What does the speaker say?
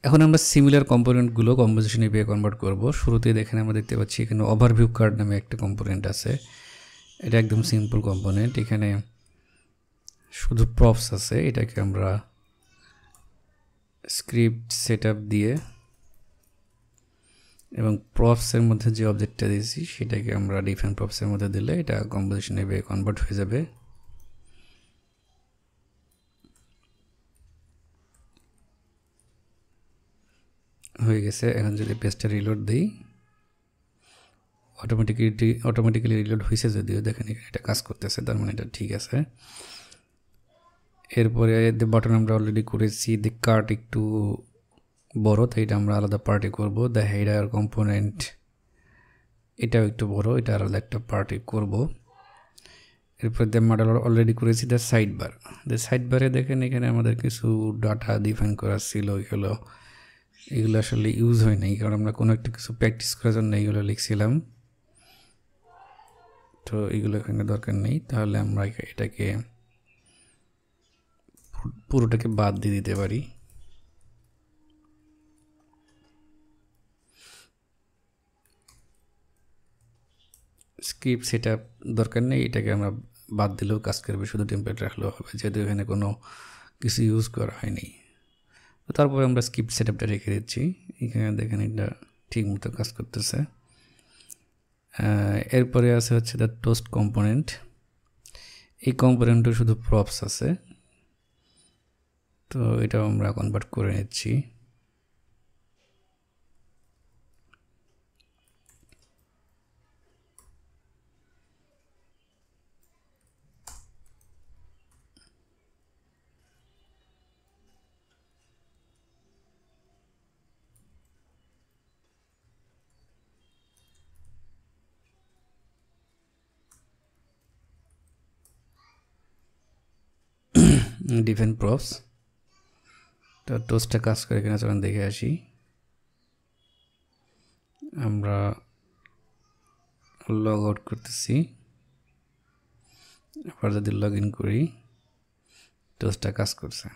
এখন আমরা similar কম্পোনেন্টগুলো composition API convert করব। শুরুতেই দেখেন আমরা দেখতে পাচ্ছি এখানে ওভারভিউ কার্ড নামে একটা কম্পোনেন্ট আছে। এটা একদম সিম্পল কম্পোনেন্ট, এখানে শুধু প্রপস আছে। এটাকে আমরা স্ক্রিপ্ট সেটআপ দিয়ে এবং প্রপসের মধ্যে যে অবজেক্টটা দিয়েছি সেটাকে আমরা ডিফারেন্ট প্রপসের মধ্যে দিলে এটা কম্পোজিশন এপিআই কনভার্ট হয়ে যাবে। হয়ে গেছে। এখন যদি পেজটা রিলোড দিই, অটোমেটিক্যালি রিলোড হয়েছে, যদিও দেখেন এখানে এটা কাজ করতেছে, তার মানে এটা ঠিক আছে। এরপরে বাটন আমরা অলরেডি করেছি। দি কার্ট একটু বড়, তাই এটা আমরা আলাদা পার্টি করব। দ্য হেডার কম্পোনেন্ট এটাও একটু বড়, এটা আলাদা একটা পার্টি করব। এরপর দ্য মডেল অলরেডি করেছি। দ্য সাইড বারে দেখেন এখানে আমাদের কিছু ডাটা ডিফাইন করা ছিল, এগুলো আসলে ইউজ হয় নাই, কারণ আমরা কোনো একটা কিছু প্র্যাকটিস করার জন্য এইগুলো লিখছিলাম। তো এগুলো এখানে দরকার নেই, তাহলে আমরা এটাকে পুরোটাকে বাদ দিয়ে দিতে পারি। স্ক্রিপ্ট সেটআপ দরকার নেই, এটাকে আমরা বাদ দিলেও কাজ করবে, শুধু টেমপ্লেট রাখলেও হবে, যেহেতু এখানে কোনো কিছু ইউজ করা হয়নি। তো তারপরে আমরা স্ক্রিপ্ট সেটআপটা রেখে দিচ্ছি। এখানে দেখেন এটা ঠিক মতো কাজ করতেছে। এরপরে আছে হচ্ছে দ্য টোস্ট কম্পোনেন্ট। এই কম্পোনেন্টও শুধু প্রপস আছে, তো এটাও আমরা কনভার্ট করে নিচ্ছি। ডিফারেন্ট প্রপস, তো টোস্টটা কাজ করে কিনা চলুন দেখে আসি। আমরা লগ আউট করতেছি, আবার যদি লগ ইন করি টোস্টটা কাজ করছে।